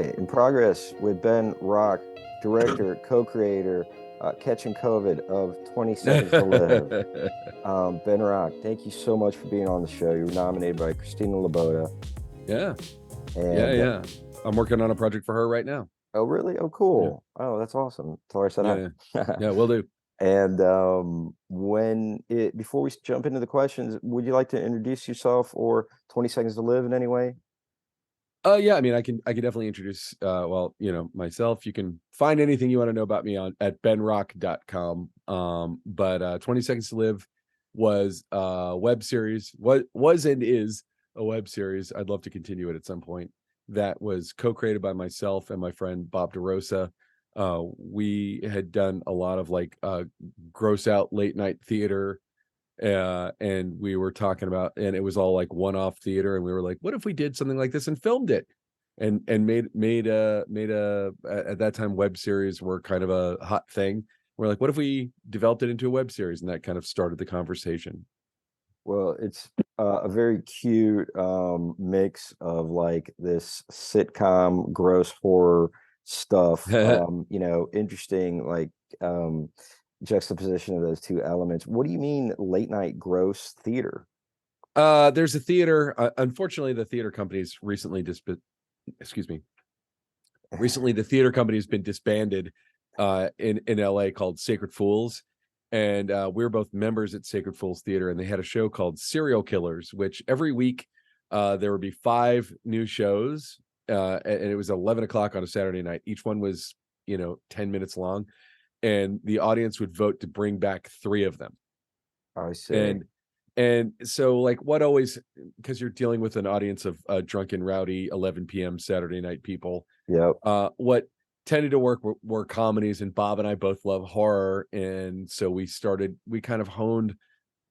Okay, in progress with Ben Rock, director, co-creator, Catching COVID of 20 Seconds to Live. Ben Rock, thank you so much for being on the show. You were nominated by Christina Loboda. Yeah, yeah, And yeah. I'm working on a project for her right now. oh, really? Oh, Yeah, cool. Oh, that's awesome. Tell her I said yeah, hi. yeah. We'll do. And before we jump into the questions, would you like to introduce yourself or 20 Seconds to Live in any way? Yeah. I mean, I can definitely introduce. Myself. You can find anything you want to know about me on at benrock.com. But 20 Seconds to Live was a web series. What was and is a web series. I'd love to continue it at some point. That was co-created by myself and my friend Bob DeRosa. We had done a lot of gross out late night theater, and we were talking about, and it was all like one-off theater, and we were like, what if we did something like this and filmed it, and made a at that time web series were kind of a hot thing. We're like, what if we developed it into a web series? And that kind of started the conversation. Well, it's a very cute mix of like this sitcom, gross horror stuff. Interesting juxtaposition of those two elements. What do you mean late night gross theater? There's a theater, unfortunately the theater company's recently excuse me, recently the theater company has been disbanded in LA, called Sacred Fools. And we're both members at Sacred Fools Theater, and they had a show called Serial Killers, which every week there would be 5 new shows, and it was 11 o'clock on a Saturday night. Each one was 10 minutes long, and the audience would vote to bring back 3 of them. I see. And so, like, what always, because you're dealing with an audience of drunken, rowdy 11 p.m. Saturday night people, Yep. what tended to work were comedies, and Bob and I both love horror, and so we kind of honed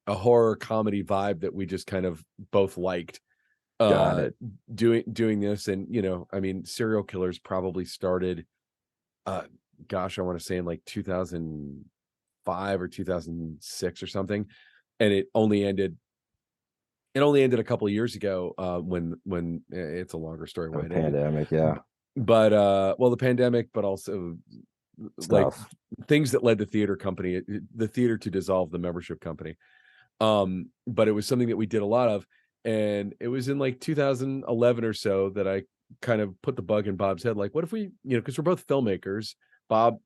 a horror comedy vibe that we just kind of both liked, Got uh it. doing this. And I mean, Serial Killers probably started, uh gosh, I want to say in like 2005 or 2006 or something, and it only ended a couple of years ago, when it's a longer story The why it ended. pandemic, yeah. But well, the pandemic, but also like Stuff. things that led the theater to dissolve the membership company. But it was something that we did a lot of, and it was in like 2011 or so that I kind of put the bug in Bob's head, like, what if we, because we're both filmmakers. Bob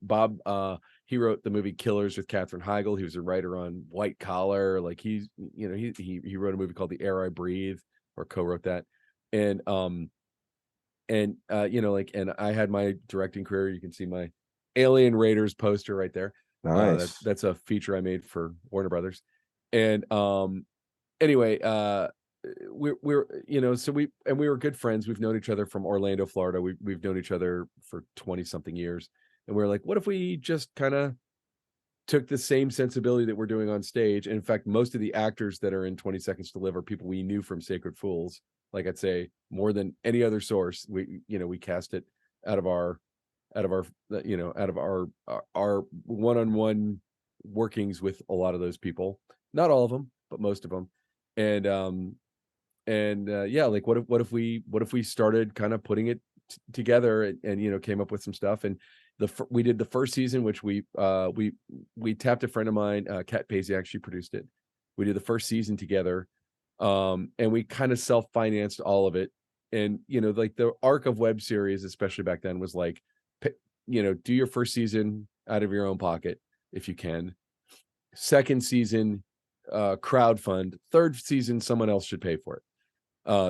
he wrote the movie Killers with Katherine Heigl. He was a writer on White Collar. Like, he wrote a movie called The Air I Breathe, or co-wrote that. And and uh you know like and I had my directing career. You can see my Alien Raiders poster right there. Nice. That's a feature I made for Warner Brothers. And anyway, we're so we were good friends. We've known each other from Orlando, Florida. We've known each other for 20 something years. And we are like, what if we just kind of took the same sensibility that we're doing on stage? And in fact, most of the actors that are in 20 Seconds to Live are people we knew from Sacred Fools. Like, I'd say more than any other source, we cast it out of our out of our out of our one-on-one workings with a lot of those people. Not all of them, but most of them. And yeah, like, what if we started kind of putting it together, and came up with some stuff. And we did the first season, which we tapped a friend of mine, Kat Pasiak. She produced it. We did the first season together, and we kind of self-financed all of it. And like, the arc of web series, especially back then, was like, do your first season out of your own pocket if you can. Second season, crowd fund. Third season, someone else should pay for it.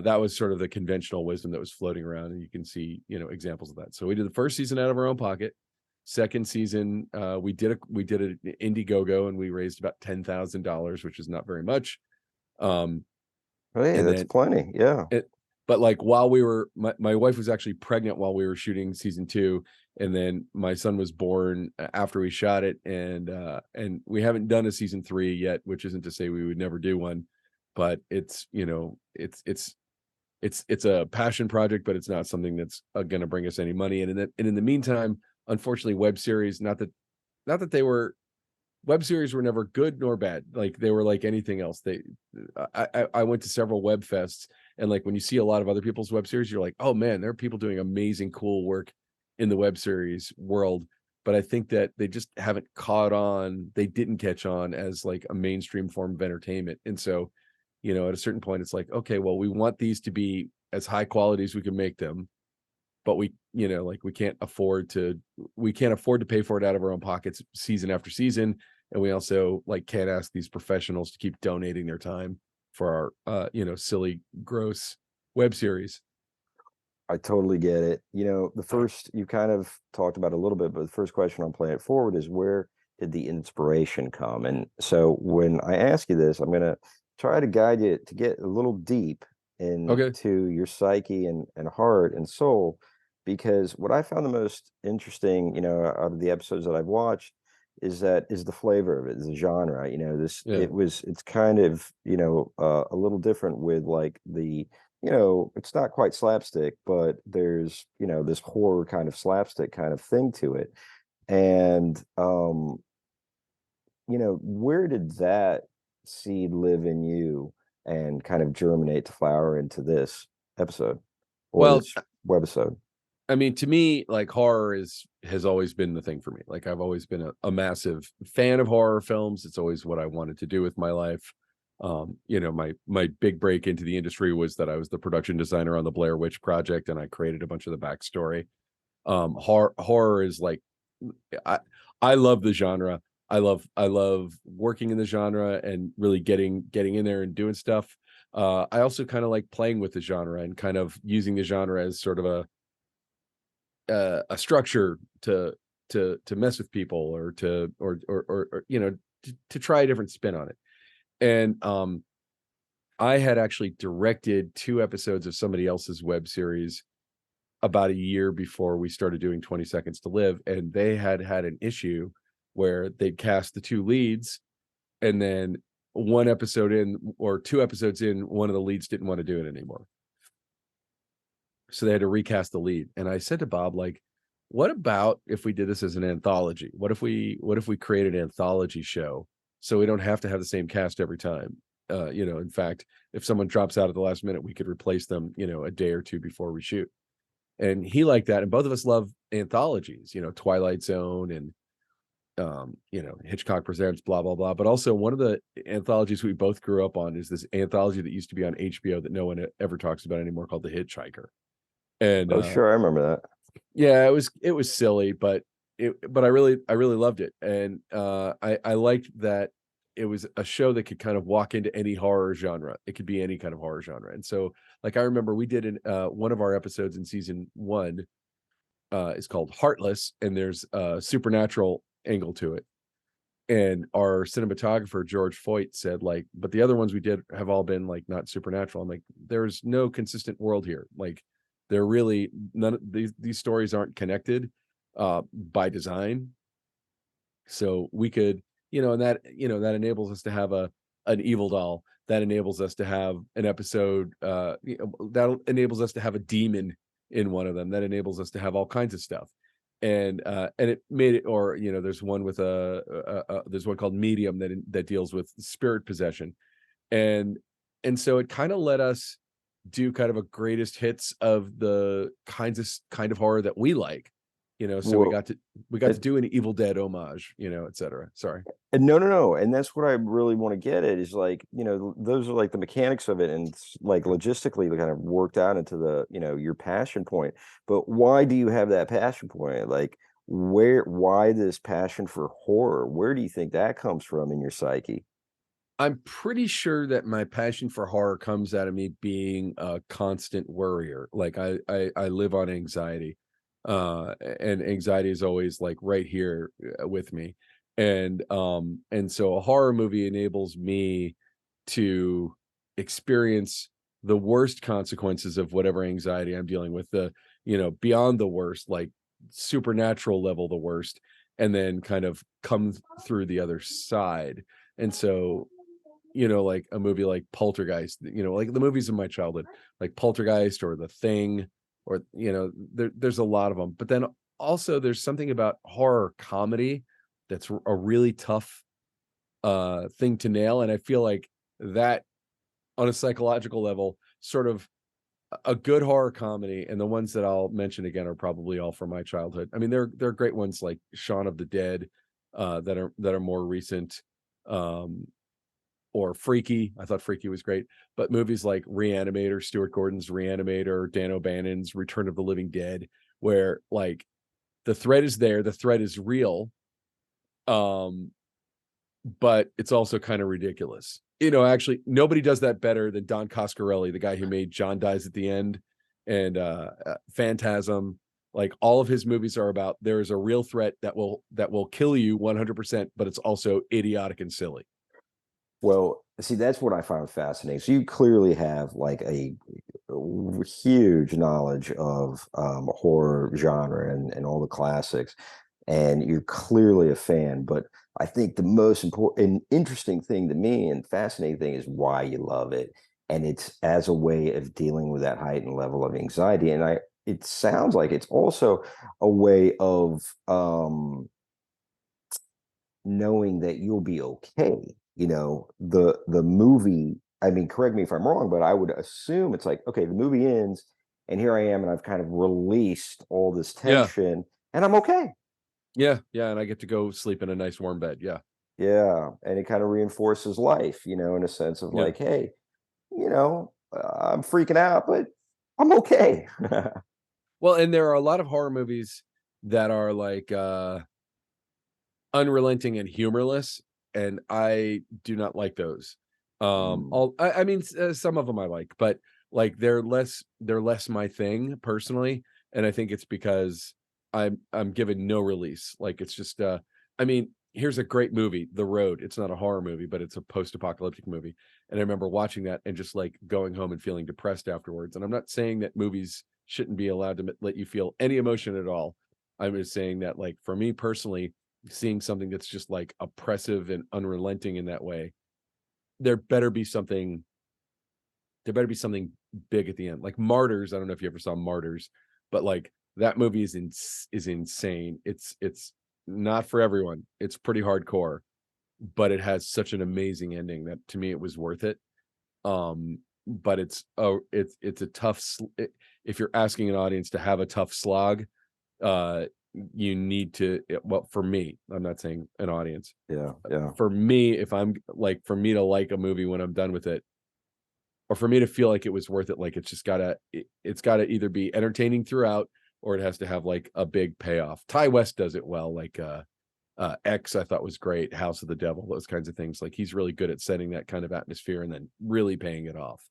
That was sort of the conventional wisdom that was floating around, and you can see examples of that. So we did the first season out of our own pocket. Second season, we did an Indiegogo, and we raised about $10,000, which is not very much. Hey, And that's then plenty. Yeah. but like, while we were, my wife was actually pregnant while we were shooting season 2, and then my son was born after we shot it. And we haven't done a season 3 yet, which isn't to say we would never do one, but it's a passion project, but it's not something that's going to bring us any money. And in the meantime, unfortunately, web series were never good nor bad. Like, they were like anything else. I went to several web fests, And like when you see a lot of other people's web series, you're like, oh man, there are people doing amazing, cool work in the web series world. But I think that they just haven't caught on. They didn't catch on as like a mainstream form of entertainment. And so, at a certain point, it's like, okay, well, we want these to be as high quality as we can make them, but like we can't afford to pay for it out of our own pockets season after season. And we also like can't ask these professionals to keep donating their time for our silly, gross web series. I totally get it. The first you kind of talked about a little bit, but the first question I'm playing it forward is, where did the inspiration come? And so when I ask you this, I'm gonna try to guide you to get a little deep Okay. into your psyche and heart and soul, because what I found the most interesting, out of the episodes that I've watched is the flavor of it, is the genre. Yeah. It's kind of, a little different with like the it's not quite slapstick, but there's, this horror kind of slapstick kind of thing to it. And where did that seed live in you and kind of germinate to flower into this episode or Well, this webisode? I mean, to me, like horror has always been the thing for me. Like I've always been a massive fan of horror films. It's always what I wanted to do with my life. My big break into the industry was that I was the production designer on the Blair Witch Project, and I created a bunch of the backstory. Horror is like, I I love the genre. I love working in the genre and really getting in there and doing stuff. I also kind of like playing with the genre and kind of using the genre as sort of a structure to mess with people, or to try a different spin on it. And I had actually directed 2 episodes of somebody else's web series about a year before we started doing 20 Seconds to Live, and they had an issue where they'd cast the 2 leads, and then 1 episode in or 2 episodes in, one of the leads didn't want to do it anymore. So they had to recast the lead. And I said to Bob, like, what about if we did this as an anthology? What if we created an anthology show so we don't have to have the same cast every time? In fact, if someone drops out at the last minute, we could replace them, a day or 2 before we shoot. And he liked that. And both of us love anthologies, Twilight Zone and Hitchcock Presents, blah, blah, blah. But also one of the anthologies we both grew up on is this anthology that used to be on HBO that no one ever talks about anymore, called The Hitchhiker. And Oh, sure, I remember that. yeah, it was silly, but I really loved it. And I liked that it was a show that could kind of walk into any horror genre. It could be any kind of horror genre. And so like I remember we did one of our episodes in season 1 is called Heartless, and there's a supernatural angle to it. And our cinematographer George Foyt said, like, but the other ones we did have all been like not supernatural. I'm like, there's no consistent world here. Like, they're really none of these stories aren't connected by design. So we could, and that enables us to have an evil doll, that enables us to have an episode, that enables us to have a demon in one of them, that enables us to have all kinds of stuff. And it made it, or there's one with there's one called Medium that deals with spirit possession. And so it kind of let us do kind of a greatest hits of the kind of horror that we like. So we Well, got to do an Evil Dead homage, et cetera. Sorry. and no, and that's what I really want to get at, is like, those are like the mechanics of it, and it's like logistically kind of worked out into the, your passion point. But why do you have that passion point? Like, why this passion for horror? Where do you think that comes from in your psyche? I'm pretty sure that my passion for horror comes out of me being a constant worrier. Like I live on anxiety. And anxiety is always like right here with me. And so a horror movie enables me to experience the worst consequences of whatever anxiety I'm dealing with, beyond the worst, like supernatural level, the worst, and then kind of come through the other side. And so like a movie like Poltergeist, like the movies of my childhood, like Poltergeist or The Thing, or there's a lot of them. But then also there's something about horror comedy that's a really tough thing to nail, and I feel like that on a psychological level sort of a good horror comedy, and the ones that I'll mention again are probably all from my childhood. I mean, there are great ones like Shaun of the Dead, that are more recent, um, or Freaky. I thought Freaky was great, but movies like Reanimator, Stuart Gordon's Reanimator, Dan O'Bannon's Return of the Living Dead, where like the threat is there, the threat is real, um, but it's also kind of ridiculous. You know, actually, nobody does that better than Don Coscarelli, the guy who made John Dies at the End and Phantasm. Like all of his movies are about there is a real threat that will kill you 100%, but it's also idiotic and silly. Well, see, that's what I found fascinating. So you clearly have like a huge knowledge of horror genre and all the classics, and you're clearly a fan. But I think the most important and interesting thing to me and fascinating thing is why you love it, and it's as a way of dealing with that heightened level of anxiety. And it sounds like it's also a way of knowing that you'll be okay. You know, the movie, I mean, correct me if I'm wrong, but I would assume it's like, okay, the movie ends and here I am and I've kind of released all this Yeah, tension and I'm okay. yeah, and I get to go sleep in a nice warm bed. Yeah, Yeah, and it kind of reinforces life, you know, in a sense of yeah. like, hey, you know, I'm freaking out, but I'm okay. Well, and there are a lot of horror movies that are like unrelenting and humorless, and I do not like those. Mm, All I mean, some of them I like, but like they're less my thing personally, and I think it's because I'm given no release. Like it's just I mean, here's a great movie, The Road. It's not a horror movie, but it's a post-apocalyptic movie. And I remember watching that and just like going home and feeling depressed afterwards. And I'm not saying that movies shouldn't be allowed to let you feel any emotion at all. I'm just saying that like for me personally, seeing something that's just like oppressive and unrelenting in that way, there better be something there better be something big at the end. Like Martyrs, I don't know if you ever saw Martyrs, but like that movie is insane. It's not for everyone. It's pretty hardcore, but it has such an amazing ending that to me it was worth it. But it's a tough if you're asking an audience to have a tough slog, uh you need to well, for me, I'm not saying an audience, yeah, yeah. for me, if I'm like, for me to like a movie when I'm done with it, or for me to feel like it was worth it, like it's just it's gotta either be entertaining throughout, or it has to have like a big payoff. Ty West does it well, like X I thought was great, House of the Devil, those kinds of things. Like he's really good at setting that kind of atmosphere and then really paying it off.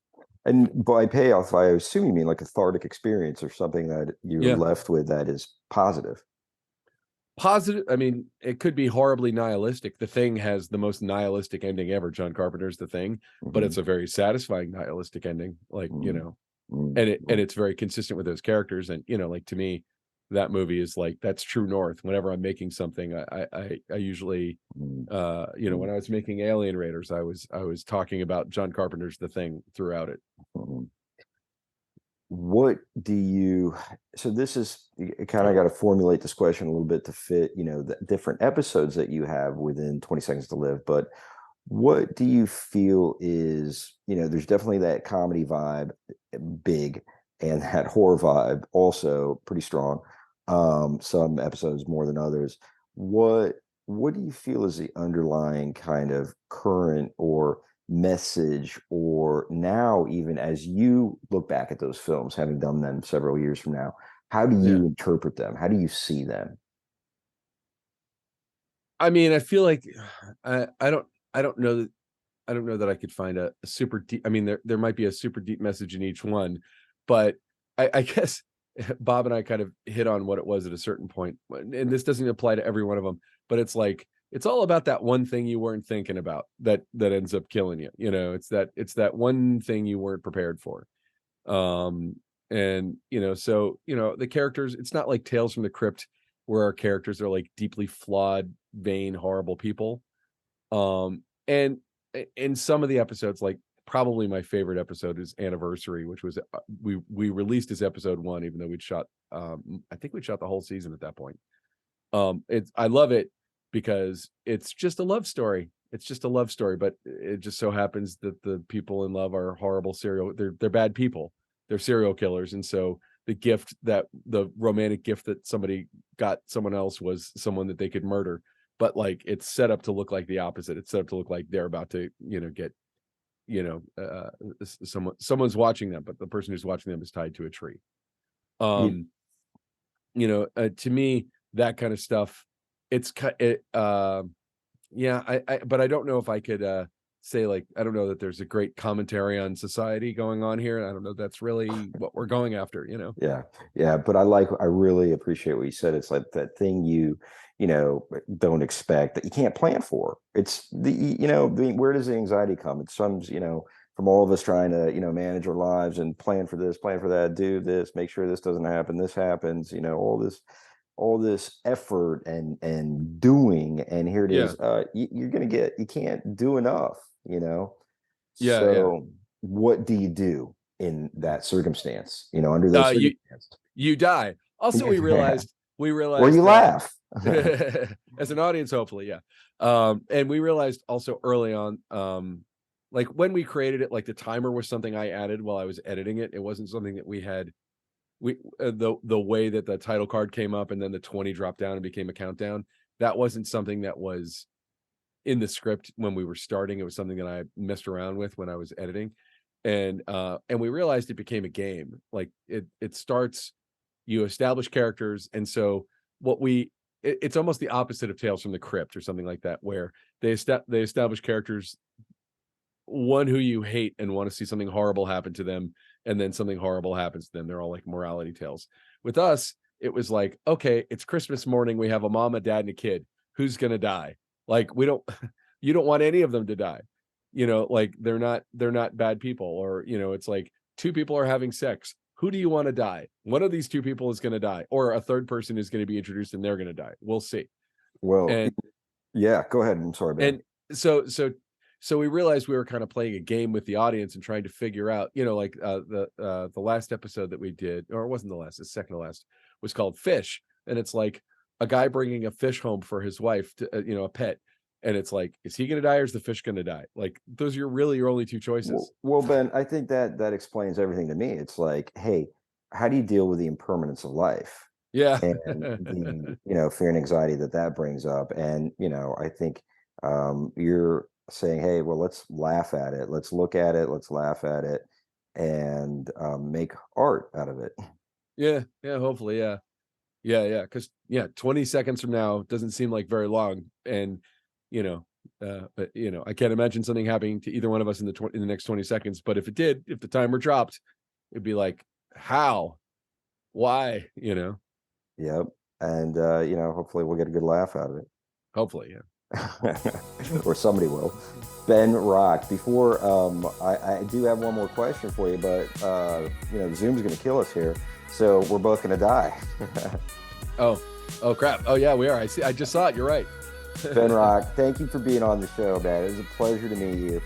And by payoff, I assume you mean like a cathartic experience or something that you're Yeah. left with that is positive. Positive, I mean, it could be horribly nihilistic. The Thing has the most nihilistic ending ever. John Carpenter's The Thing, but it's Mhm, a very satisfying nihilistic ending. Like, you mm, know, mm, and mm, it's very consistent with those characters. And, you know, like to me, that movie is like that's true north. Whenever I'm making something, I usually mm, you know, mm, when I was making Alien Raiders, I was talking about John Carpenter's The Thing throughout it. mm. What do you so this is kind of got to formulate this question a little bit to fit, you know, the different episodes that you have within 20 Seconds to Live, but what do you feel is, you know, there's definitely that comedy vibe, big, and that horror vibe also pretty strong. Some episodes more than others. What what do you feel is the underlying kind of current or message, or now even as you look back at those films, having done them several years from now, how do Yeah. you interpret them? How do you see them? I mean, I feel like I don't I don't know that I don't know that I could find a super deep. I mean, there might be a super deep message in each one, but I guess Bob and I kind of hit on what it was at a certain point, and this doesn't apply to every one of them. But it's like it's all about that one thing you weren't thinking about that ends up killing you. You know, it's that one thing you weren't prepared for. Um, and you know, so you know, the characters. It's not like Tales from the Crypt, where our characters are like deeply flawed, vain, horrible people. And in some of the episodes, like probably my favorite episode is Anniversary, which was we released as episode 1, even though we'd shot I think we'd shot the whole season at that point. It's I love it because it's just a love story. it's just a love story, but it just so happens that the people in love are horrible they're bad people. They're serial killers. And so the romantic gift that somebody got someone else was someone that they could murder. But like, it's set up to look like the opposite. It's set up to look like they're about to, get, someone's watching them, but the person who's watching them is tied to a tree. To me, that kind of stuff, yeah, but I don't know if I could say, like, I don't know that there's a great commentary on society going on here. I don't know if that's really what we're going after, Yeah, but I really appreciate what you said. It's like that thing you don't expect, that you can't plan for. It's where does the anxiety come? It comes, from all of us trying to, manage our lives and plan for this, plan for that, do this, make sure this doesn't happen, this happens, all this effort and doing, and here it is. You can't do enough. So what do you do in that circumstance, under those circumstances? You die. Also, we realized or you laugh. As an audience, hopefully. And we realized also early on, like when we created it, like the timer was something I added while I was editing it. It wasn't something that the way that the title card came up and then the 20 dropped down and became a countdown. That wasn't something that was in the script when we were starting. It was something that I messed around with when I was editing. And we realized it became a game. Like it starts, you establish characters. And so it's almost the opposite of Tales from the Crypt or something like that, where they establish characters, one who you hate and want to see something horrible happen to them, and then something horrible happens to them. They're all like morality tales. With us, it was like, okay, it's Christmas morning. We have a mom, a dad, and a kid. Who's going to die? Like, you don't want any of them to die. Like they're not bad people, or, it's like two people are having sex. Who do you want to die? One of these two people is going to die, or a third person is going to be introduced and they're going to die. We'll see. Well, yeah, go ahead. I'm sorry, Ben. And so we realized we were kind of playing a game with the audience and trying to figure out, like the last episode that we did, or it wasn't the last, the second to last, was called Fish. And it's like a guy bringing a fish home for his wife, to, a pet. And it's like, is he going to die or is the fish going to die? Like, those are really your only two choices. Well, Ben, I think that explains everything to me. It's like, hey, how do you deal with the impermanence of life? Yeah. And the, fear and anxiety that brings up. And, I think you're saying, hey, well, let's laugh at it. Let's look at it. Let's laugh at it and make art out of it. Yeah. Hopefully. Yeah. Because 20 seconds from now doesn't seem like very long. And, but I can't imagine something happening to either one of us in the next 20 seconds. But if it did, if the timer dropped, it'd be like, how, why, Yep. And, hopefully we'll get a good laugh out of it. Hopefully. Yeah. Or somebody will. Ben Rock, before I do have one more question for you, but Zoom's gonna kill us here, so we're both gonna die. oh crap. Oh yeah, we are. I just saw it. You're right. Ben Rock, thank you for being on the show, man. It was a pleasure to meet you.